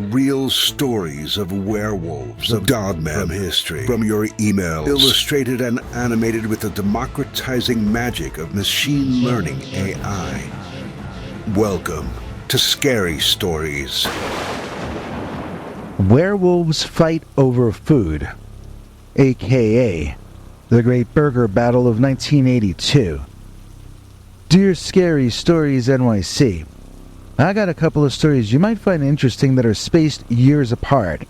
real stories of werewolves, of Dogman history, from your emails, illustrated and animated with the democratizing magic of machine learning AI. Welcome to Scary Stories. Werewolves fight over food, aka the Great Burger Battle of 1982. Dear Scary Stories NYC, I got a couple of stories you might find interesting that are spaced years apart.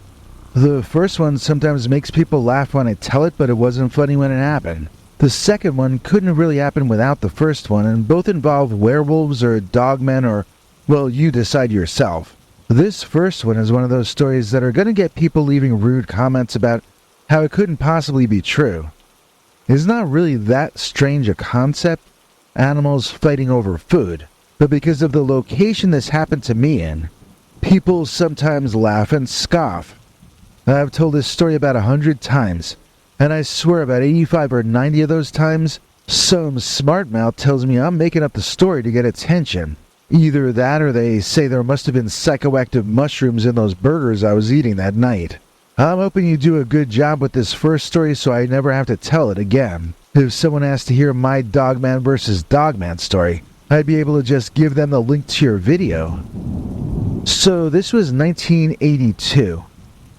The first one sometimes makes people laugh when I tell it, but it wasn't funny when it happened. The second one couldn't really happen without the first one, and both involve werewolves or dogmen or, well, you decide yourself. This first one is one of those stories that are going to get people leaving rude comments about how it couldn't possibly be true. It's not really that strange a concept, animals fighting over food. But because of the location this happened to me in, people sometimes laugh and scoff. I've told this story about 100 times, and I swear about 85 or 90 of those times, some smart mouth tells me I'm making up the story to get attention. Either that or they say there must have been psychoactive mushrooms in those burgers I was eating that night. I'm hoping you do a good job with this first story so I never have to tell it again. If someone asks to hear my Dogman versus Dogman story, I'd be able to just give them the link to your video. So this was 1982.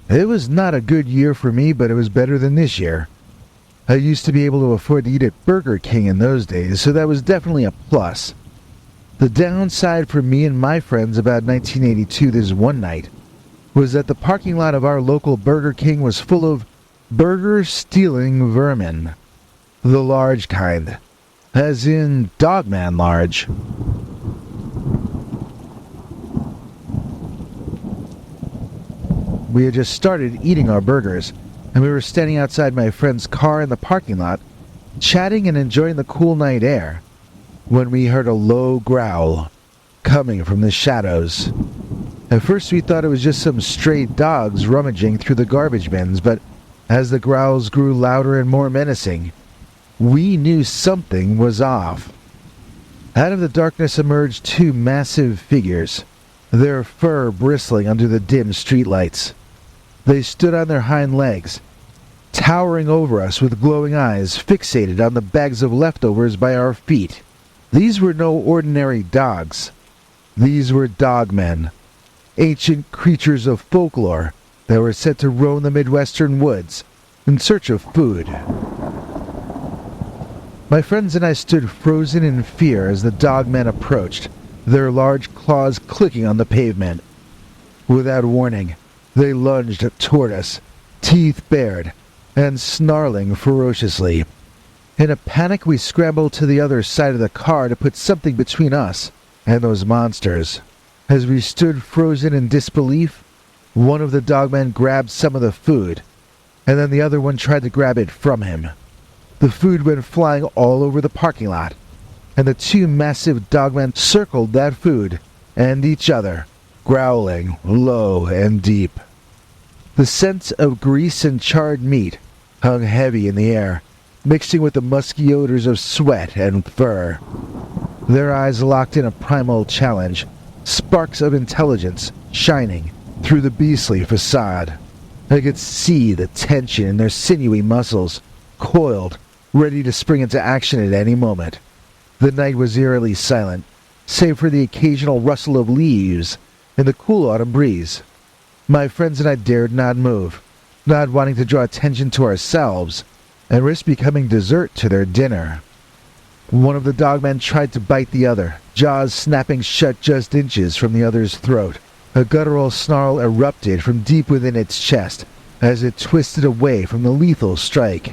It was not a good year for me, but it was better than this year. I used to be able to afford to eat at Burger King in those days, so that was definitely a plus. The downside for me and my friends about 1982 this one night was that the parking lot of our local Burger King was full of burger-stealing vermin. The large kind. As in Dogman large. We had just started eating our burgers, and we were standing outside my friend's car in the parking lot, chatting and enjoying the cool night air, when we heard a low growl coming from the shadows. At first we thought it was just some stray dogs rummaging through the garbage bins, but as the growls grew louder and more menacing, we knew something was off. Out of the darkness emerged two massive figures, their fur bristling under the dim streetlights. They stood on their hind legs, towering over us with glowing eyes fixated on the bags of leftovers by our feet. These were no ordinary dogs. These were dogmen, ancient creatures of folklore that were said to roam the Midwestern woods in search of food. My friends and I stood frozen in fear as the dogmen approached, their large claws clicking on the pavement. Without warning, they lunged toward us, teeth bared, and snarling ferociously. In a panic, we scrambled to the other side of the car to put something between us and those monsters. As we stood frozen in disbelief, one of the dogmen grabbed some of the food, and then the other one tried to grab it from him. The food went flying all over the parking lot, and the two massive dogmen circled that food and each other, growling low and deep. The scent of grease and charred meat hung heavy in the air, mixing with the musky odors of sweat and fur. Their eyes locked in a primal challenge, sparks of intelligence shining through the beastly facade. I could see the tension in their sinewy muscles, coiled, ready to spring into action at any moment. The night was eerily silent, save for the occasional rustle of leaves in the cool autumn breeze. My friends and I dared not move, not wanting to draw attention to ourselves and risk becoming dessert to their dinner. One of the dogmen tried to bite the other, jaws snapping shut just inches from the other's throat. A guttural snarl erupted from deep within its chest as it twisted away from the lethal strike.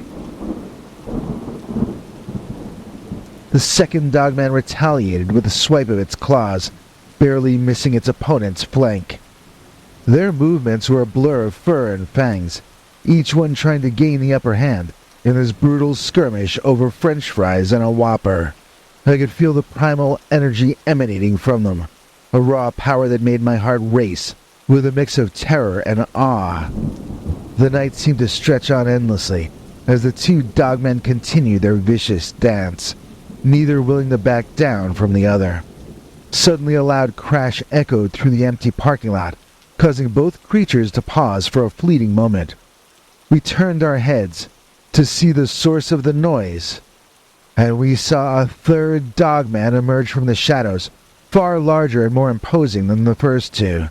The second dogman retaliated with a swipe of its claws, barely missing its opponent's flank. Their movements were a blur of fur and fangs, each one trying to gain the upper hand in this brutal skirmish over French fries and a Whopper. I could feel the primal energy emanating from them, a raw power that made my heart race with a mix of terror and awe. The night seemed to stretch on endlessly as the two dogmen continued their vicious dance, neither willing to back down from the other. Suddenly a loud crash echoed through the empty parking lot, causing both creatures to pause for a fleeting moment. We turned our heads to see the source of the noise, and we saw a third Dogman emerge from the shadows, far larger and more imposing than the first two.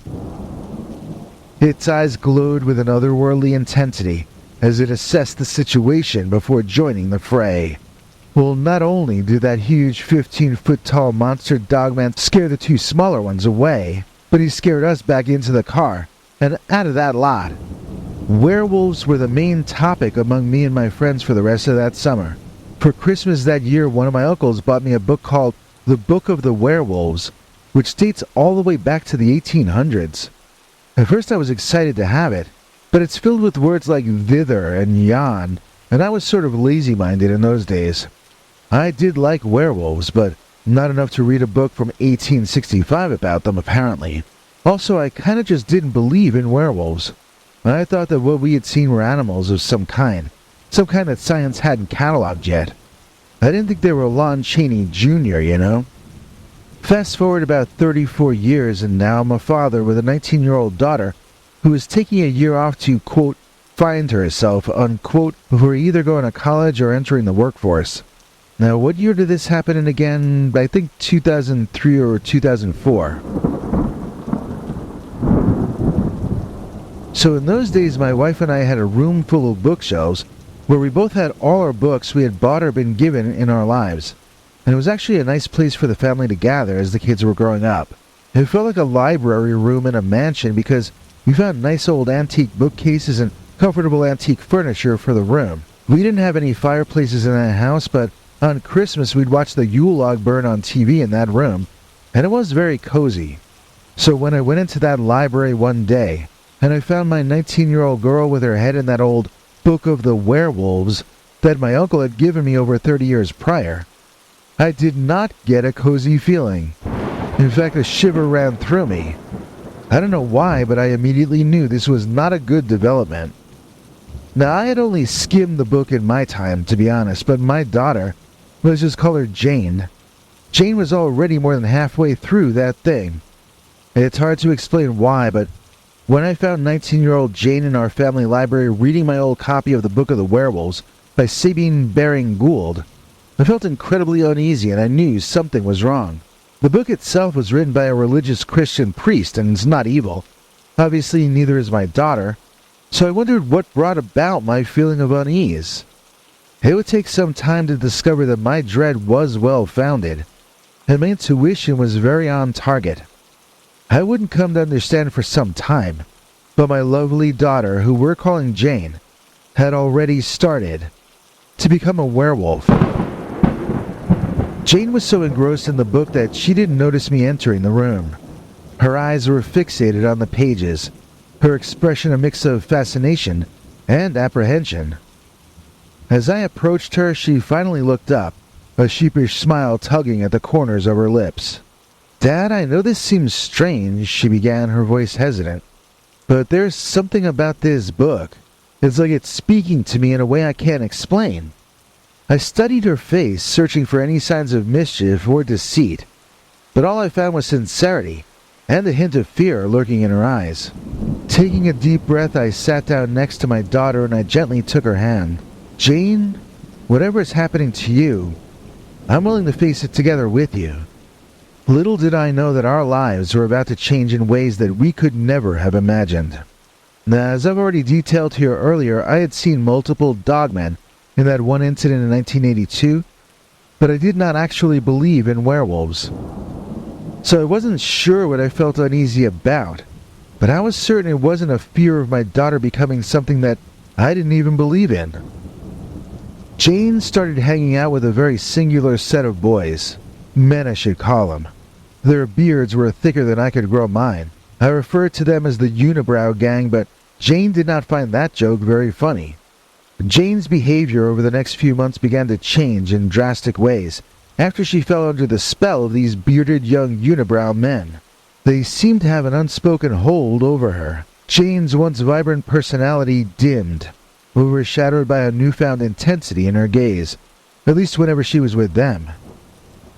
Its eyes glowed with an otherworldly intensity as it assessed the situation before joining the fray. Well, not only did that huge 15-foot-tall monster Dogman scare the two smaller ones away, but he scared us back into the car and out of that lot. Werewolves were the main topic among me and my friends for the rest of that summer. For Christmas that year, one of my uncles bought me a book called The Book of the Werewolves, which dates all the way back to the 1800s. At first I was excited to have it, but it's filled with words like thither and yon, and I was sort of lazy-minded in those days. I did like werewolves, but not enough to read a book from 1865 about them, apparently. Also, I kinda just didn't believe in werewolves. I thought that what we had seen were animals of some kind that science hadn't cataloged yet. I didn't think they were Lon Chaney Jr., you know? Fast forward about 34 years, and now I'm a father with a 19-year-old daughter who is taking a year off to, quote, find herself, unquote, before either going to college or entering the workforce. Now, what year did this happen in again? I think 2003 or 2004. So in those days, my wife and I had a room full of bookshelves where we both had all our books we had bought or been given in our lives. And it was actually a nice place for the family to gather as the kids were growing up. It felt like a library room in a mansion because we found nice old antique bookcases and comfortable antique furniture for the room. We didn't have any fireplaces in that house, but on Christmas we'd watch the Yule log burn on TV in that room, and it was very cozy. So when I went into that library one day, and I found my 19-year-old girl with her head in that old Book of the Werewolves that my uncle had given me over 30 years prior, I did not get a cozy feeling. In fact, a shiver ran through me. I don't know why, but I immediately knew this was not a good development. Now, I had only skimmed the book in my time, to be honest, but my daughter, let's just call her Jane. Jane was already more than halfway through that thing. It's hard to explain why, but when I found 19-year-old Jane in our family library reading my old copy of the Book of the Werewolves by Sabine Baring Gould, I felt incredibly uneasy and I knew something was wrong. The book itself was written by a religious Christian priest and is not evil. Obviously, neither is my daughter, so I wondered what brought about my feeling of unease. It would take some time to discover that my dread was well-founded, and my intuition was very on target. I wouldn't come to understand for some time, but my lovely daughter, who we're calling Jane, had already started to become a werewolf. Jane was so engrossed in the book that she didn't notice me entering the room. Her eyes were fixated on the pages, her expression a mix of fascination and apprehension. As I approached her, she finally looked up, a sheepish smile tugging at the corners of her lips. "Dad, I know this seems strange," she began, her voice hesitant, "but there's something about this book. It's like it's speaking to me in a way I can't explain." I studied her face, searching for any signs of mischief or deceit, but all I found was sincerity and a hint of fear lurking in her eyes. Taking a deep breath, I sat down next to my daughter and I gently took her hand. "Jane, whatever is happening to you, I'm willing to face it together with you." Little did I know that our lives were about to change in ways that we could never have imagined. Now, as I've already detailed here earlier, I had seen multiple Dogmen in that one incident in 1982, but I did not actually believe in werewolves. So I wasn't sure what I felt uneasy about, but I was certain it wasn't a fear of my daughter becoming something that I didn't even believe in. Jane started hanging out with a very singular set of boys. Men, I should call them. Their beards were thicker than I could grow mine. I referred to them as the Unibrow Gang, but Jane did not find that joke very funny. Jane's behavior over the next few months began to change in drastic ways after she fell under the spell of these bearded young unibrow men. They seemed to have an unspoken hold over her. Jane's once vibrant personality dimmed, overshadowed by a newfound intensity in her gaze, at least whenever she was with them.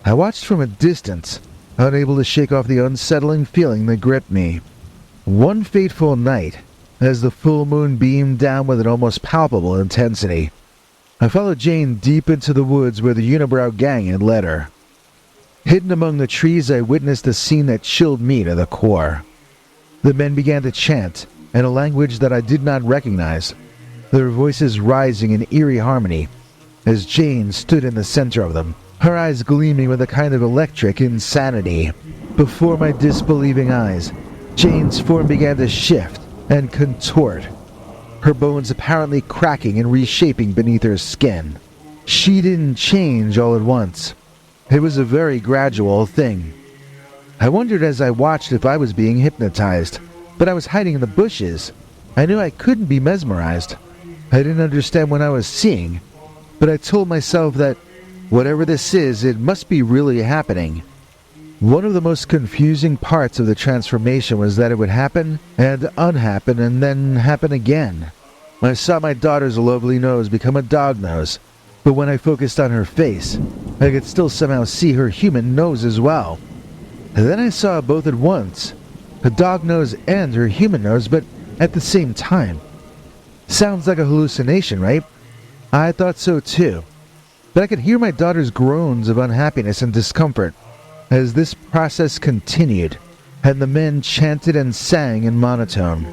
I watched from a distance, unable to shake off the unsettling feeling that gripped me. One fateful night, as the full moon beamed down with an almost palpable intensity, I followed Jane deep into the woods where the Unibrow gang had led her. Hidden among the trees, I witnessed a scene that chilled me to the core. The men began to chant, in a language that I did not recognize, their voices rising in eerie harmony, as Jane stood in the center of them, her eyes gleaming with a kind of electric insanity. Before my disbelieving eyes, Jane's form began to shift and contort, her bones apparently cracking and reshaping beneath her skin. She didn't change all at once. It was a very gradual thing. I wondered as I watched if I was being hypnotized, but I was hiding in the bushes. I knew I couldn't be mesmerized. I didn't understand what I was seeing, but I told myself that whatever this is, it must be really happening. One of the most confusing parts of the transformation was that it would happen and unhappen and then happen again. I saw my daughter's lovely nose become a dog nose, but when I focused on her face, I could still somehow see her human nose as well. And then I saw both at once, her dog nose and her human nose, but at the same time. Sounds like a hallucination, right? I thought so too, but I could hear my daughter's groans of unhappiness and discomfort as this process continued, and the men chanted and sang in monotone.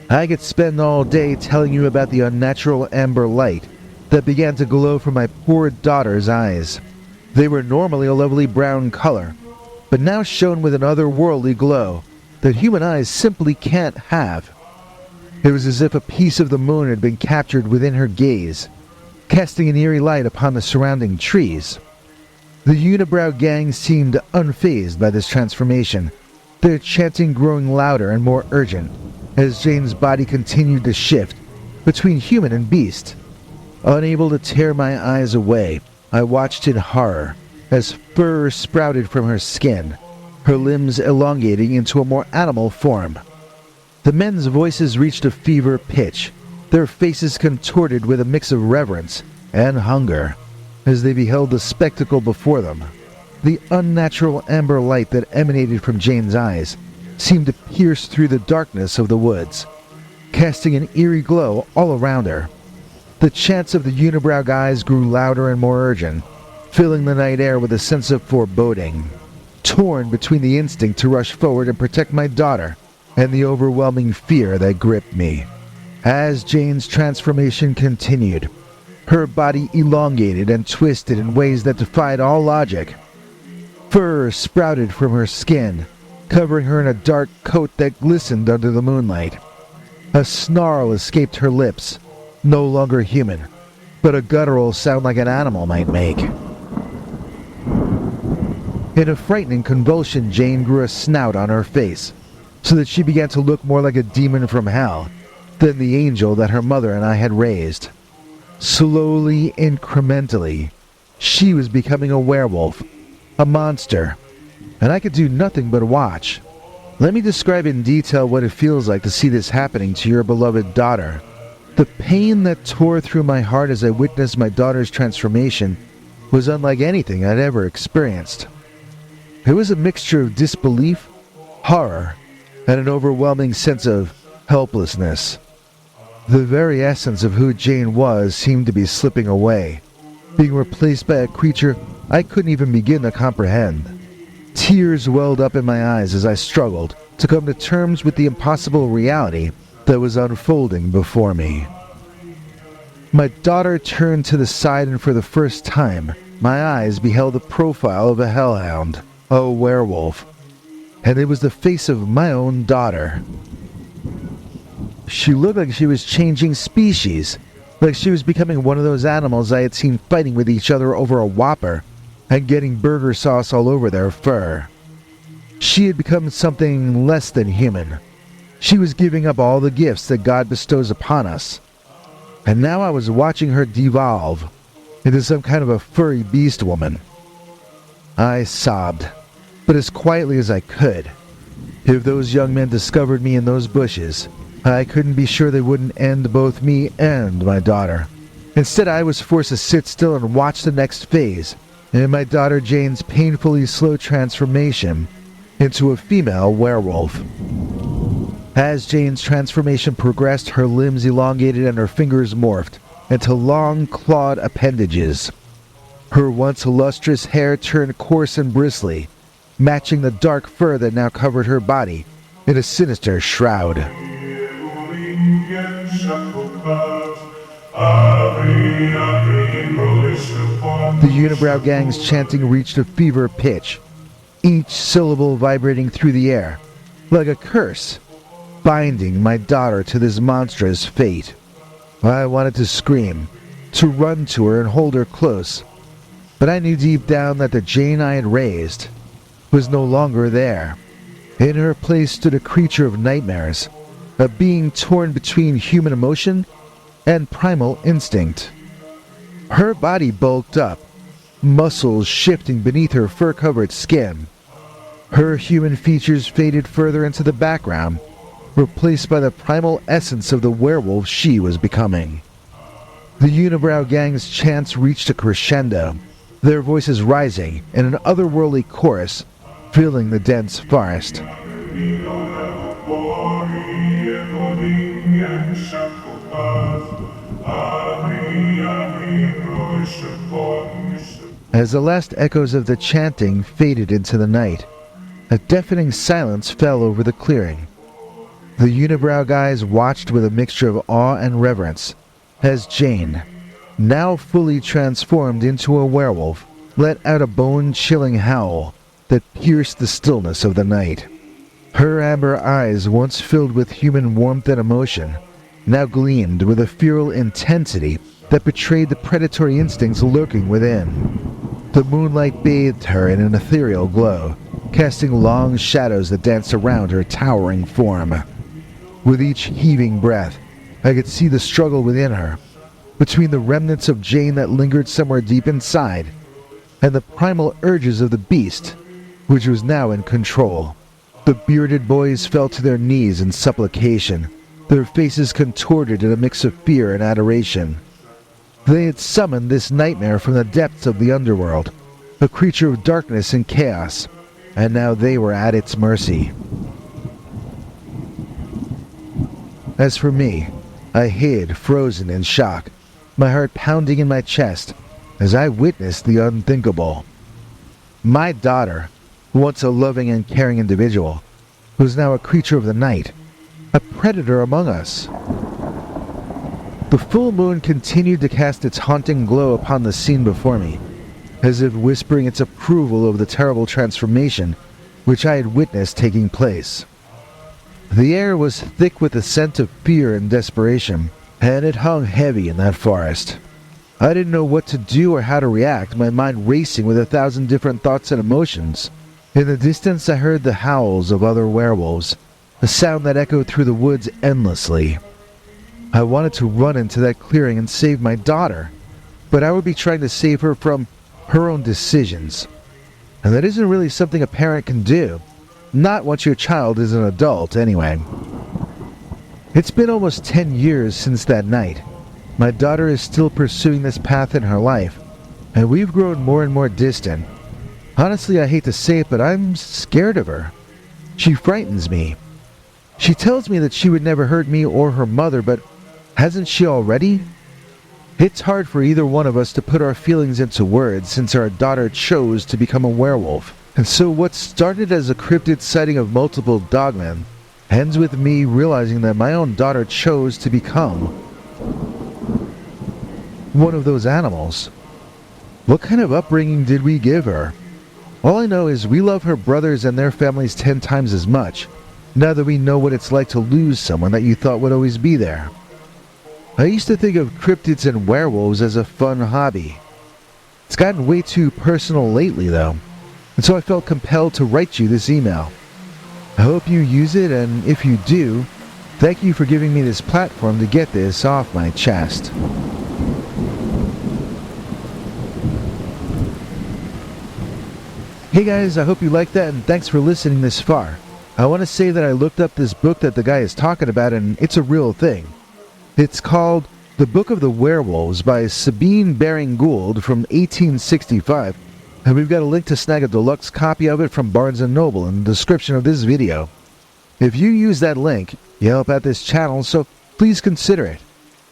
I could spend all day telling you about the unnatural amber light that began to glow from my poor daughter's eyes. They were normally a lovely brown color, but now shone with an otherworldly glow that human eyes simply can't have. It was as if a piece of the moon had been captured within her gaze, casting an eerie light upon the surrounding trees. The Unibrow gang seemed unfazed by this transformation, their chanting growing louder and more urgent as Jane's body continued to shift between human and beast. Unable to tear my eyes away, I watched in horror as fur sprouted from her skin, her limbs elongating into a more animal form. The men's voices reached a fever pitch, their faces contorted with a mix of reverence and hunger as they beheld the spectacle before them. The unnatural amber light that emanated from Jane's eyes seemed to pierce through the darkness of the woods, casting an eerie glow all around her. The chants of the Unibrow guys grew louder and more urgent, filling the night air with a sense of foreboding. Torn between the instinct to rush forward and protect my daughter and the overwhelming fear that gripped me. As Jane's transformation continued, her body elongated and twisted in ways that defied all logic. Fur sprouted from her skin, covering her in a dark coat that glistened under the moonlight. A snarl escaped her lips, no longer human, but a guttural sound like an animal might make. In a frightening convulsion, Jane grew a snout on her face, so that she began to look more like a demon from hell than the angel that her mother and I had raised. Slowly, incrementally, she was becoming a werewolf, a monster, and I could do nothing but watch. Let me describe in detail what it feels like to see this happening to your beloved daughter. The pain that tore through my heart as I witnessed my daughter's transformation was unlike anything I'd ever experienced. It was a mixture of disbelief, horror, and an overwhelming sense of helplessness. The very essence of who Jane was seemed to be slipping away, being replaced by a creature I couldn't even begin to comprehend. Tears welled up in my eyes as I struggled to come to terms with the impossible reality that was unfolding before me. My daughter turned to the side, and for the first time, my eyes beheld the profile of a hellhound, a werewolf, and it was the face of my own daughter. She looked like she was changing species, like she was becoming one of those animals I had seen fighting with each other over a Whopper and getting burger sauce all over their fur. She had become something less than human. She was giving up all the gifts that God bestows upon us. And now I was watching her devolve into some kind of a furry beast woman. I sobbed, but as quietly as I could. If those young men discovered me in those bushes, I couldn't be sure they wouldn't end both me and my daughter. Instead, I was forced to sit still and watch the next phase and my daughter Jane's painfully slow transformation into a female werewolf. As Jane's transformation progressed, her limbs elongated and her fingers morphed into long, clawed appendages. Her once lustrous hair turned coarse and bristly, matching the dark fur that now covered her body in a sinister shroud. The unibrow gang's chanting reached a fever pitch, each syllable vibrating through the air, like a curse, binding my daughter to this monstrous fate. I wanted to scream, to run to her and hold her close, but I knew deep down that the Jane I had raised was no longer there. In her place stood a creature of nightmares, a being torn between human emotion and primal instinct. Her body bulked up, muscles shifting beneath her fur-covered skin. Her human features faded further into the background, replaced by the primal essence of the werewolf she was becoming. The unibrow gang's chants reached a crescendo, their voices rising in an otherworldly chorus, filling the dense forest. As the last echoes of the chanting faded into the night, a deafening silence fell over the clearing. The unibrow guys watched with a mixture of awe and reverence as Jane, now fully transformed into a werewolf, let out a bone-chilling howl that pierced the stillness of the night. Her amber eyes, once filled with human warmth and emotion, now gleamed with a feral intensity that betrayed the predatory instincts lurking within. The moonlight bathed her in an ethereal glow, casting long shadows that danced around her towering form. With each heaving breath, I could see the struggle within her, between the remnants of Jane that lingered somewhere deep inside, and the primal urges of the beast, which was now in control. The bearded boys fell to their knees in supplication, their faces contorted in a mix of fear and adoration. They had summoned this nightmare from the depths of the underworld, a creature of darkness and chaos, and now they were at its mercy. As for me, I hid, frozen in shock, my heart pounding in my chest as I witnessed the unthinkable. My daughter, once a loving and caring individual, was now a creature of the night, a predator among us. The full moon continued to cast its haunting glow upon the scene before me, as if whispering its approval of the terrible transformation which I had witnessed taking place. The air was thick with the scent of fear and desperation, and it hung heavy in that forest. I didn't know what to do or how to react, my mind racing with 1,000 different thoughts and emotions. In the distance I heard the howls of other werewolves, a sound that echoed through the woods endlessly. I wanted to run into that clearing and save my daughter, but I would be trying to save her from her own decisions. And that isn't really something a parent can do. Not once your child is an adult, anyway. It's been almost 10 years since that night. My daughter is still pursuing this path in her life, and we've grown more and more distant. Honestly, I hate to say it, but I'm scared of her. She frightens me. She tells me that she would never hurt me or her mother, but hasn't she already? It's hard for either one of us to put our feelings into words since our daughter chose to become a werewolf. And so what started as a cryptid sighting of multiple dogmen ends with me realizing that my own daughter chose to become one of those animals. What kind of upbringing did we give her? All I know is we love her brothers and their families 10 times as much, now that we know what it's like to lose someone that you thought would always be there. I used to think of cryptids and werewolves as a fun hobby. It's gotten way too personal lately though, and so I felt compelled to write you this email. I hope you use it, and if you do, thank you for giving me this platform to get this off my chest. Hey guys, I hope you liked that, and thanks for listening this far. I want to say that I looked up this book that the guy is talking about, and it's a real thing. It's called The Book of the Werewolves by Sabine Baring Gould from 1865, and we've got a link to snag a deluxe copy of it from Barnes & Noble in the description of this video. If you use that link, you help out this channel, so please consider it.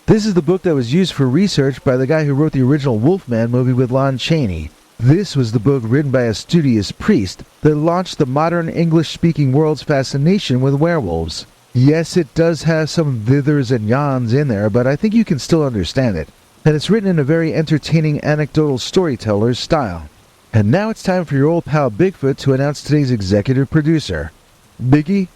This is the book that was used for research by the guy who wrote the original Wolfman movie with Lon Chaney. This was the book written by a studious priest that launched the modern English-speaking world's fascination with werewolves. Yes, it does have some thithers and yawns in there, but I think you can still understand it. And it's written in a very entertaining anecdotal storyteller's style. And now it's time for your old pal Bigfoot to announce today's executive producer. Biggie?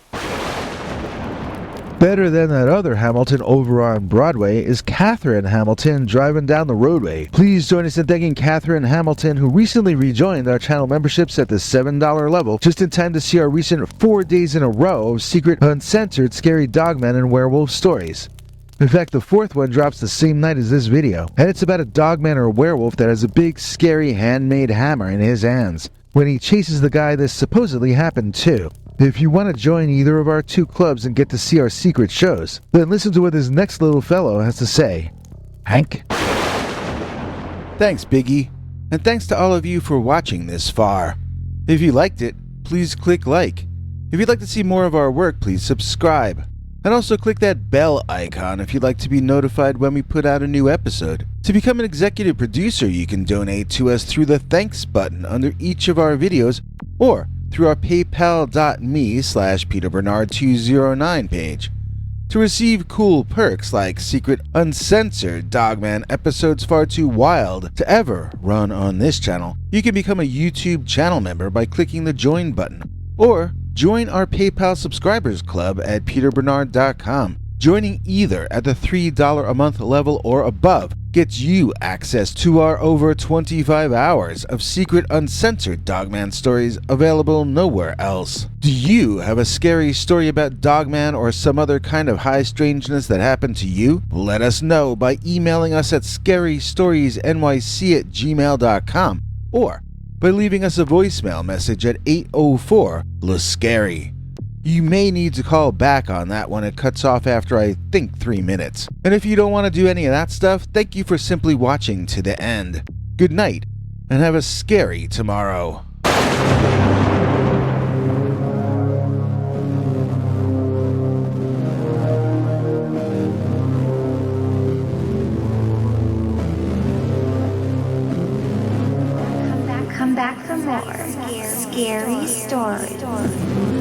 Better than that other Hamilton over on Broadway is Catherine Hamilton driving down the roadway. Please join us in thanking Catherine Hamilton, who recently rejoined our channel memberships at the $7 level, just in time to see our recent 4 days in a row of secret, uncensored, scary Dogman and werewolf stories. In fact, the fourth one drops the same night as this video, and it's about a dogman or a werewolf that has a big, scary, handmade hammer in his hands when he chases the guy this supposedly happened to. If you want to join either of our two clubs and get to see our secret shows, then listen to what this next little fellow has to say. Hank? Thanks, Biggie. And thanks to all of you for watching this far. If you liked it, please click like. If you'd like to see more of our work, please subscribe. And also click that bell icon if you'd like to be notified when we put out a new episode. To become an executive producer, you can donate to us through the thanks button under each of our videos, or through our paypal.me/PeterBernard209 page. To receive cool perks like secret uncensored Dogman episodes far too wild to ever run on this channel, you can become a YouTube channel member by clicking the join button, or join our PayPal subscribers club at peterbernard.com. Joining either at the $3 a month level or above gets you access to our over 25 hours of secret uncensored Dogman stories available nowhere else. Do you have a scary story about Dogman or some other kind of high strangeness that happened to you? Let us know by emailing us at scarystoriesnyc@gmail.com or by leaving us a voicemail message at 804-LA-SCARY. You may need to call back on that one. It cuts off after, I think, 3 minutes. And if you don't want to do any of that stuff, thank you for simply watching to the end. Good night, and have a scary tomorrow. Come back for more scary stories.